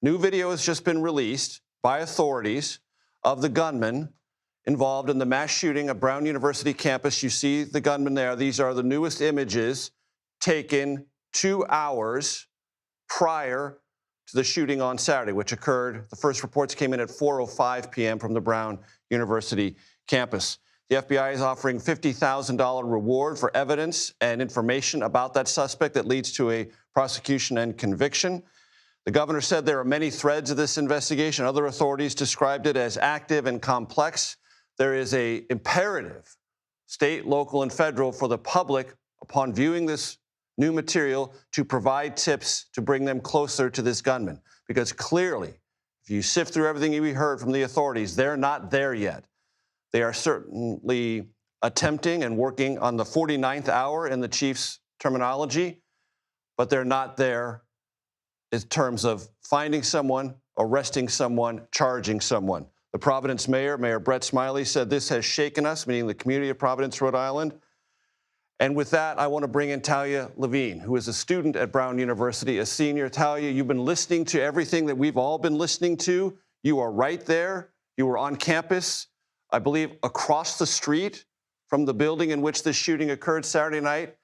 New video has just been released by authorities of the gunman involved in the mass shooting at Brown University campus. You see the gunman there. These are the newest images taken 2 hours prior to the shooting on Saturday, which occurred. The first reports came in at 4:05 p.m. from the Brown University campus. The FBI is offering $50,000 reward for evidence and information about that suspect that leads to a prosecution and conviction. The governor said there are many threads of this investigation. Other authorities described it as active and complex. There is an imperative, state, local, and federal, for the public, upon viewing this new material, to provide tips to bring them closer to this gunman. Because clearly, if you sift through everything we heard from the authorities, they're not there yet. They are certainly attempting and working on the 49th hour in the chief's terminology, but they're not there in terms of finding someone, arresting someone, charging someone. The Providence mayor, Mayor Brett Smiley, said this has shaken us, meaning the community of Providence, Rhode Island. And with that, I want to bring in Talia Levine, who is a student at Brown University, a senior. Talia, you've been listening to everything that we've all been listening to. You are right there. You were on campus, I believe, across the street from the building in which this shooting occurred Saturday night.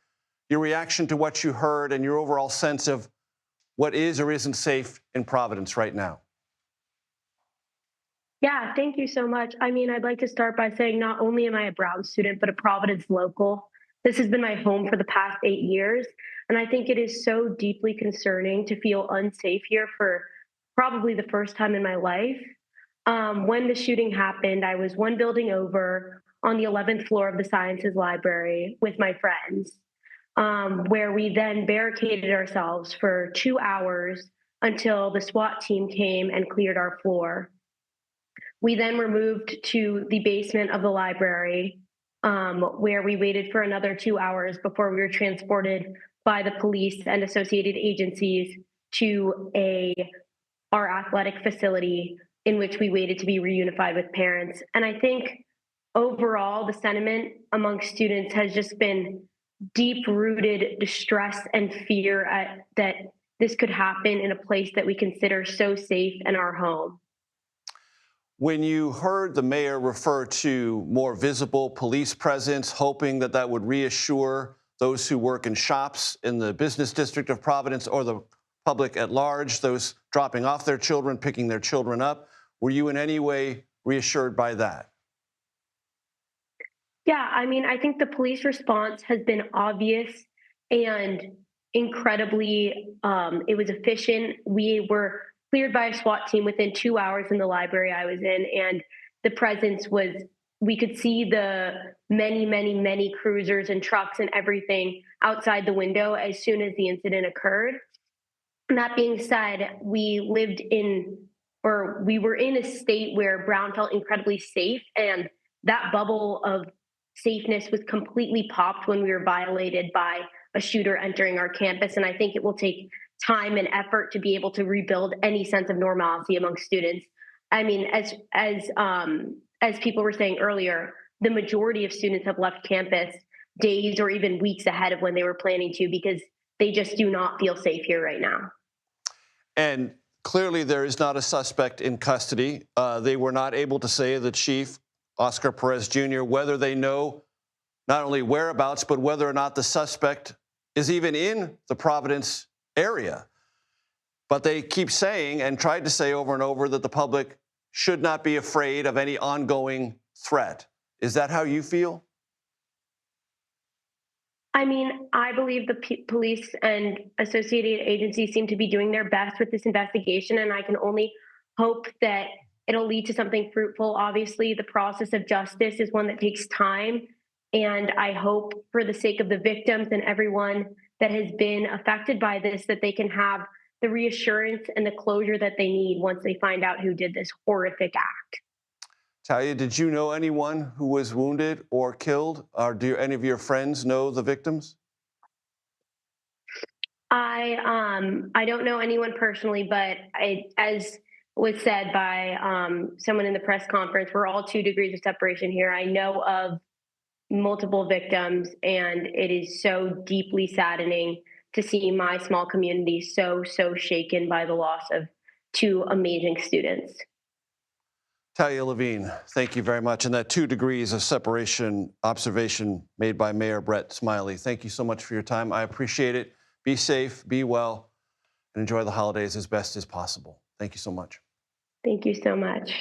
Your reaction to what you heard and your overall sense of what is or isn't safe in Providence right now. Yeah, thank you so much. I mean, I'd like to start by saying not only am I a Brown student, but a Providence local. This has been my home for the past 8 years, and I think it is so deeply concerning to feel unsafe here for probably the first time in my life. When the shooting happened, I was one building over on the 11th floor of the Sciences Library with my friends, where we then barricaded ourselves for 2 hours until the SWAT team came and cleared our floor. We then were moved to the basement of the library, where we waited for another 2 hours before we were transported by the police and associated agencies to our athletic facility, in which we waited to be reunified with parents. And I think overall, the sentiment among students has just been deep-rooted distress and fear that this could happen in a place that we consider so safe in our home. When you heard the mayor refer to more visible police presence, hoping that that would reassure those who work in shops in the business district of Providence or the public at large, those dropping off their children, picking their children up, were you in any way reassured by that? Yeah, I mean, I think the police response has been obvious and incredibly, it was efficient. We were cleared by a SWAT team within 2 hours in the library I was in, and the presence was, we could see the many cruisers and trucks and everything outside the window as soon as the incident occurred. And that being said, we were in a state where Brown felt incredibly safe, and that bubble of safeness was completely popped when we were violated by a shooter entering our campus. And I think it will take time and effort to be able to rebuild any sense of normalcy among students. I mean, as people were saying earlier, the majority of students have left campus days or even weeks ahead of when they were planning to, because they just do not feel safe here right now. And clearly there is not a suspect in custody. They were not able to say, the chief, Oscar Perez Jr., whether they know not only whereabouts, but whether or not the suspect is even in the Providence area. But they keep saying, and tried to say over and over, that the public should not be afraid of any ongoing threat. Is that how you feel? I mean, I believe the police and associated agencies seem to be doing their best with this investigation, and I can only hope that it'll lead to something fruitful. Obviously, the process of justice is one that takes time, and I hope, for the sake of the victims and everyone that has been affected by this, that they can have the reassurance and the closure that they need once they find out who did this horrific act. Talia, did you know anyone who was wounded or killed? Or do any of your friends know the victims? I don't know anyone personally, but as was said by someone in the press conference, we're all 2 degrees of separation here. I know of multiple victims, and it is so deeply saddening to see my small community so shaken by the loss of to amazing students. Talia Levine, thank you very much. And that 2 degrees of separation observation made by Mayor Brett Smiley. Thank you so much for your time. I appreciate it. Be safe, be well, and enjoy the holidays as best as possible. Thank you so much. Thank you so much.